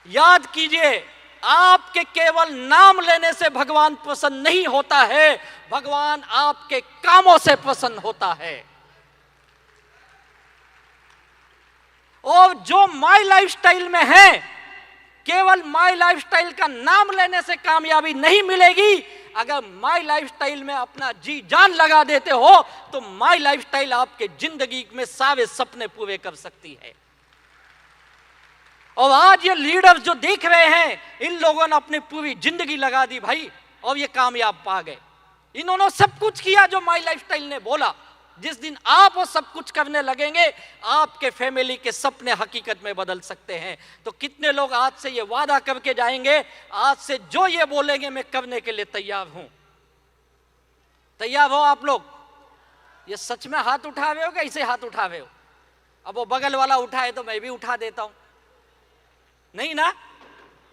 याद कीजिए, आपके केवल नाम लेने से भगवान प्रसन्न नहीं होता है, भगवान आपके कामों से प्रसन्न होता है। और जो माई लाइफस्टाइल में है, केवल माई लाइफस्टाइल का नाम लेने से कामयाबी नहीं मिलेगी। अगर माई लाइफस्टाइल में अपना जी जान लगा देते हो तो माई लाइफस्टाइल आपके जिंदगी में सारे सपने पूरे कर सकती है। और आज ये लीडर्स जो देख रहे हैं, इन लोगों ने अपनी पूरी जिंदगी लगा दी भाई, और ये कामयाब पा गए। इन्होंने सब कुछ किया जो माई लाइफस्टाइल ने बोला। जिस दिन आप वो सब कुछ करने लगेंगे, आपके फैमिली के सपने हकीकत में बदल सकते हैं। तो कितने लोग आज से ये वादा करके जाएंगे, आज से जो ये बोलेंगे मैं करने के लिए तैयार हूं। तैयार हो आप लोग? ये सच में हाथ उठा रहे हो कि ऐसे हाथ उठा रहे हो? अब वो बगल वाला उठाए तो मैं भी उठा देता हूं, नहीं ना?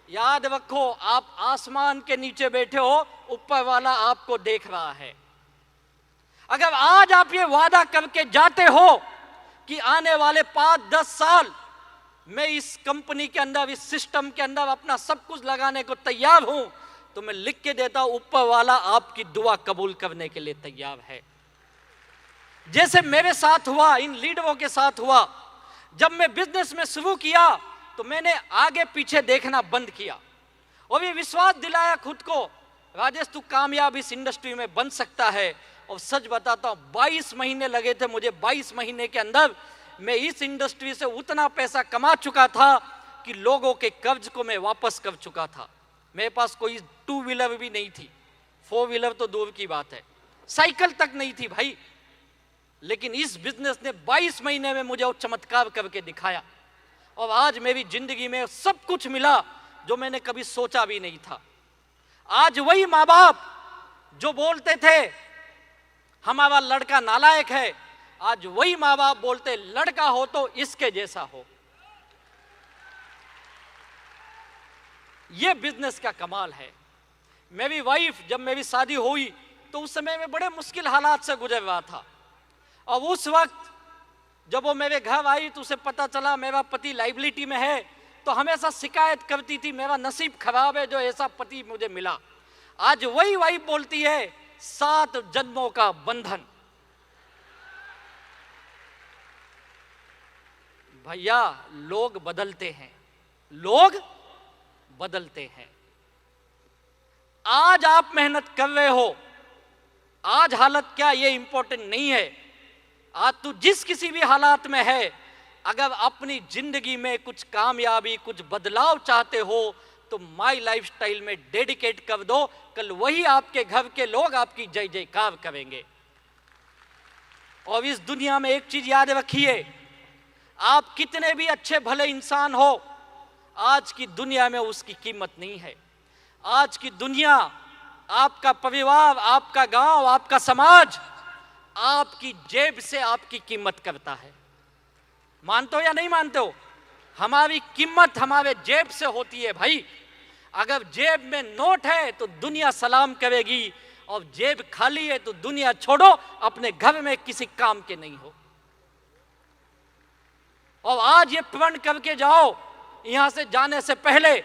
याद रखो, आप आसमान के नीचे बैठे हो, ऊपर वाला आपको देख रहा है। अगर आज आप ये वादा करके जाते हो कि आने वाले 5-10 साल मैं इस कंपनी के अंदर, इस सिस्टम के अंदर अपना सब कुछ लगाने को तैयार हूं, तो मैं लिख के देता हूं, ऊपर वाला आपकी दुआ कबूल करने के लिए तैयार है। जैसे मेरे साथ हुआ, इन लीडरों के साथ हुआ। जब मैं बिजनेस में शुरू किया तो मैंने आगे पीछे देखना बंद किया और ये विश्वास दिलाया खुद को, राजेश तू कामयाब इस इंडस्ट्री में बन सकता है। और सच बताता हूं, 22 महीने लगे थे मुझे। 22 महीने के अंदर मैं इस इंडस्ट्री से उतना पैसा कमा चुका था कि लोगों के कर्ज को मैं वापस कर चुका था। मेरे पास कोई 2 व्हीलर भी नहीं थी, 4 व्हीलर तो दूर की बात है, साइकिल तक नहीं थी भाई। लेकिन इस बिजनेस ने 22 महीने में मुझे वो चमत्कार करके दिखाया और आज मेरी जिंदगी में सब कुछ मिला जो मैंने कभी सोचा भी नहीं था। आज वही माँ बाप जो बोलते थे हमारा लड़का नालायक है, आज वही माँ बाप बोलते लड़का हो तो इसके जैसा हो। ये बिजनेस का कमाल है। मेरी वाइफ, जब मेरी शादी हुई तो उस समय में बड़े मुश्किल हालात से गुजर रहा था। और उस वक्त जब वो मेरे घर आई तो उसे पता चला मेरा पति लाइबिलिटी में है, तो हमेशा शिकायत करती थी मेरा नसीब खराब है जो ऐसा पति मुझे मिला। आज वही वाइफ बोलती है 7 जन्मों का बंधन। भैया लोग बदलते हैं, लोग बदलते हैं। आज आप मेहनत कर रहे हो, आज हालत क्या ये इंपॉर्टेंट नहीं है। आज तू जिस किसी भी हालात में है, अगर अपनी जिंदगी में कुछ कामयाबी, कुछ बदलाव चाहते हो तो माई लाइफस्टाइल में डेडिकेट कर दो। कल वही आपके घर के लोग आपकी जय जयकार करेंगे। और इस दुनिया में एक चीज याद रखिए, आप कितने भी अच्छे भले इंसान हो, आज की दुनिया में उसकी कीमत नहीं है। आज की दुनिया, आपका परिवार, आपका गांव, आपका समाज आपकी जेब से आपकी कीमत करता है। मानते हो या नहीं मानते हो? हमारी कीमत हमारे जेब से होती है भाई। अगर जेब में नोट है तो दुनिया सलाम करेगी, और जेब खाली है तो दुनिया छोड़ो, अपने घर में किसी काम के नहीं हो। और आज ये प्रण करके जाओ यहां से जाने से पहले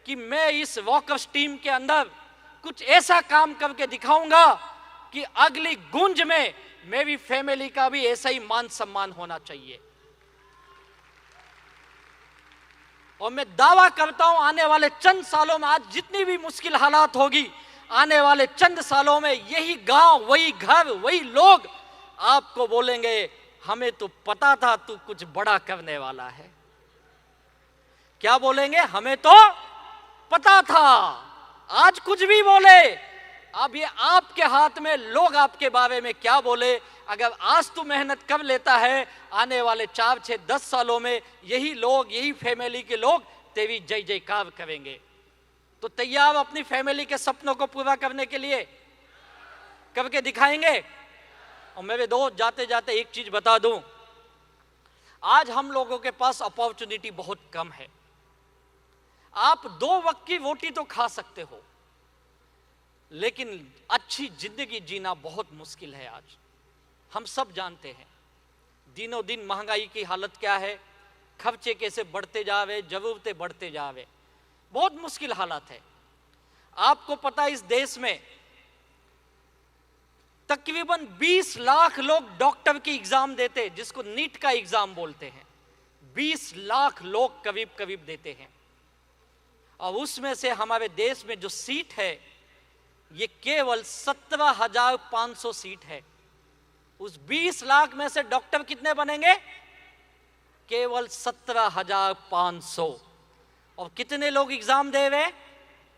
कि मैं इस वॉकर्स टीम के अंदर कुछ ऐसा काम करके दिखाऊंगा कि अगली गूंज में मेरी फैमिली का भी ऐसा ही मान सम्मान होना चाहिए। और मैं दावा करता हूं आने वाले चंद सालों में, आज जितनी भी मुश्किल हालात होगी, आने वाले चंद सालों में यही गांव, वही घर, वही लोग आपको बोलेंगे हमें तो पता था तू कुछ बड़ा करने वाला है। क्या बोलेंगे? हमें तो पता था। आज कुछ भी बोले, अब ये आपके हाथ में लोग आपके बारे में क्या बोले। अगर आज तू मेहनत कर लेता है, आने वाले 4, 6, 10 सालों में यही लोग, यही फैमिली के लोग तेरी जय जयकार करेंगे। तो तैयार अपनी फैमिली के सपनों को पूरा करने के लिए? करके दिखाएंगे। और मेरे दोस्त, जाते जाते एक चीज बता दूं, आज हम लोगों के पास अपॉर्चुनिटी बहुत कम है। आप 2 वक्त की रोटी तो खा सकते हो, लेकिन अच्छी जिंदगी जीना बहुत मुश्किल है। आज हम सब जानते हैं दिनों दिन महंगाई की हालत क्या है, खर्चे कैसे बढ़ते जावे, जरूरतें बढ़ते जावे, बहुत मुश्किल हालत है। आपको पता है इस देश में तकरीबन 20 लाख लोग डॉक्टर की एग्जाम देते, जिसको नीट का एग्जाम बोलते हैं। 20 लाख लोग करीब करीब देते हैं, और उसमें से हमारे देश में जो सीट है ये केवल 17,500 सीट है। उस 20 लाख में से डॉक्टर कितने बनेंगे? केवल 17,500। और कितने लोग एग्जाम दे रहे?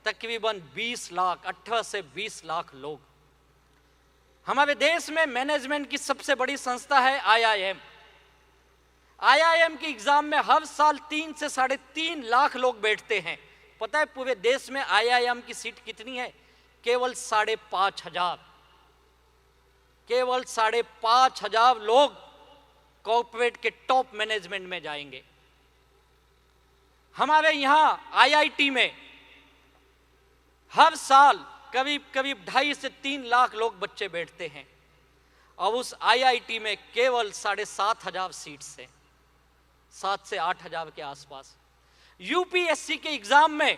तकरीबन 20 लाख, 18 से 20 लाख लोग। हमारे देश में मैनेजमेंट की सबसे बड़ी संस्था है IIM। IIM की एग्जाम में हर साल 3 से 3.5 लाख लोग बैठते हैं। पता है पूरे देश में IIM की सीट कितनी है? केवल 5,500। केवल 5,500 लोग कॉर्पोरेट के टॉप मैनेजमेंट में जाएंगे। हमारे यहां IIT में हर साल करीब करीब 2.5 से 3 लाख लोग बच्चे बैठते हैं, और उस IIT में केवल 7,500 सीट्स हैं, 7 से 8,000 के आसपास। UPSC के एग्जाम में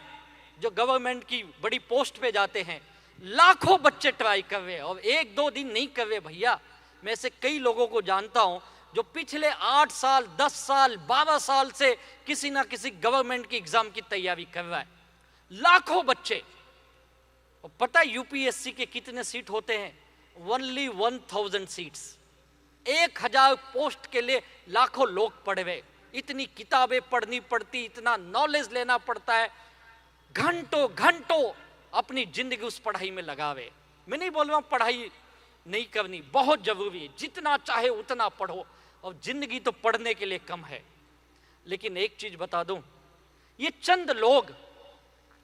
जो गवर्नमेंट की बड़ी पोस्ट पे जाते हैं, लाखों बच्चे ट्राई कर रहे हैं, और 1-2 दिन नहीं कर रहे भैया। मैं से कई लोगों को जानता हूं जो पिछले 8 साल, 10 साल, 12 साल से किसी ना किसी गवर्नमेंट की एग्जाम की तैयारी कर रहा है। लाखों बच्चे। और पता है UPSC के कितने सीट होते हैं? Only 1000 seats. 1000 पोस्ट के लिए लाखों लोग पढ़े हुए। इतनी किताबें पढ़नी पड़ती, इतना नॉलेज लेना पड़ता है, घंटों घंटों अपनी जिंदगी उस पढ़ाई में लगावे। मैं नहीं बोल रहा हूं पढ़ाई नहीं करनी, बहुत जरूरी है, जितना चाहे उतना पढ़ो, और जिंदगी तो पढ़ने के लिए कम है। लेकिन एक चीज बता दूं, ये चंद लोग,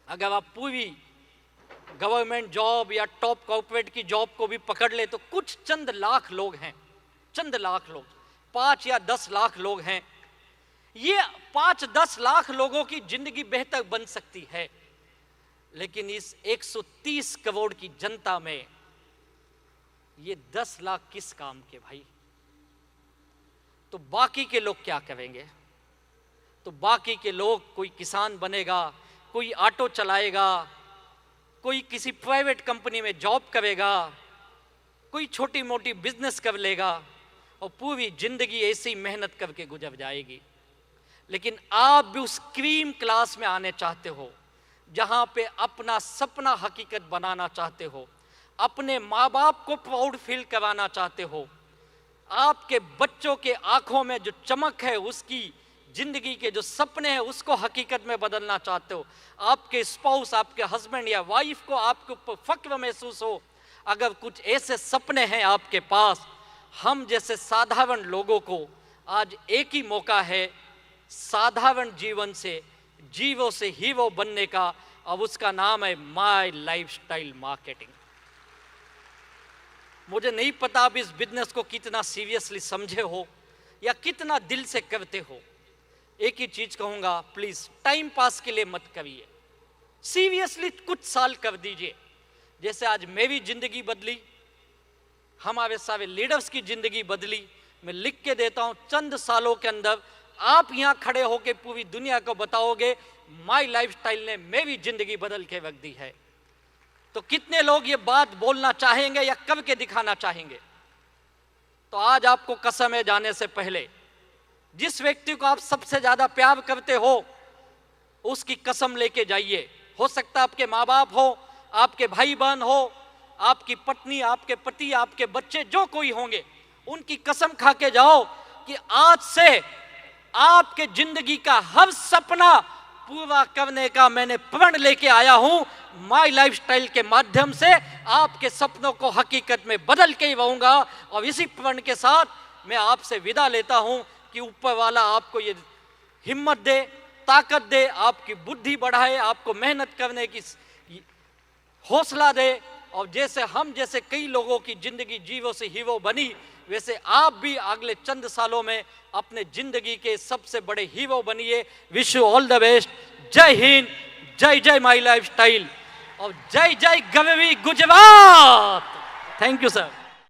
अगर आप पूरी गवर्नमेंट जॉब या टॉप कॉर्पोरेट की जॉब को भी पकड़ ले तो कुछ चंद लाख लोग हैं, चंद लाख लोग, 5 या 10 लाख लोग हैं। ये 5-10 लाख लोगों की जिंदगी बेहतर बन सकती है, लेकिन इस 130 करोड़ की जनता में ये 10 लाख किस काम के भाई? तो बाकी के लोग क्या करेंगे? तो बाकी के लोग, कोई किसान बनेगा, कोई ऑटो चलाएगा, कोई किसी प्राइवेट कंपनी में जॉब करेगा, कोई छोटी मोटी बिजनेस कर लेगा, और पूरी जिंदगी ऐसी मेहनत करके गुजर जाएगी। लेकिन आप भी उस क्रीम क्लास में आने चाहते हो, जहां पे अपना सपना हकीकत बनाना चाहते हो, अपने माँ बाप को प्राउड फील कराना चाहते हो, आपके बच्चों के आंखों में जो चमक है, उसकी जिंदगी के जो सपने हैं उसको हकीकत में बदलना चाहते हो, आपके स्पाउस, आपके हस्बैंड या वाइफ को आपके ऊपर फक्र महसूस हो, अगर कुछ ऐसे सपने हैं आपके पास, हम जैसे साधारण लोगों को आज एक ही मौका है साधारण जीवन से जीवो से हीरो बनने का, अब उसका नाम है माई लाइफस्टाइल मार्केटिंग। मुझे नहीं पता आप इस बिजनेस को कितना सीरियसली समझे हो या कितना दिल से करते हो। एक ही चीज कहूंगा, प्लीज टाइम पास के लिए मत करिए, सीरियसली कुछ साल कर दीजिए। जैसे आज मेरी जिंदगी बदली, हमारे सारे लीडर्स की जिंदगी बदली। मैं लिख के देता हूं, चंद सालों के अंदर आप यहां खड़े होकर पूरी दुनिया को बताओगे माई लाइफस्टाइल ने मेरी जिंदगी बदल के रख दी है। तो कितने लोग ये बात बोलना चाहेंगे या कब के दिखाना चाहेंगे? तो आज आपको कसम है, जाने से पहले जिस व्यक्ति को आप सबसे ज्यादा प्यार करते हो उसकी कसम लेके जाइए। हो सकता है आपके माँ बाप हो, आपके भाई बहन हो, आपकी पत्नी, आपके पति, आपके बच्चे, जो कोई होंगे, उनकी कसम खा के जाओ कि आज से आपके जिंदगी का हर सपना पूरा करने का मैंने प्रण लेके आया हूं। माई लाइफस्टाइल के माध्यम से आपके सपनों को हकीकत में बदल के ही रहूंगा। और इसी प्रण के साथ मैं आपसे विदा लेता हूं कि ऊपर वाला आपको ये हिम्मत दे, ताकत दे, आपकी बुद्धि बढ़ाए, आपको मेहनत करने की हौसला दे। और जैसे हम जैसे कई लोगों की जिंदगी जीवो से हीरो बनी, वैसे आप भी अगले चंद सालों में अपने जिंदगी के सबसे बड़े हीरो बनिए। Wish you all the best. जय हिंद, जय जय माई लाइफस्टाइल और जय जय Garvi Gujarat. Thank you sir.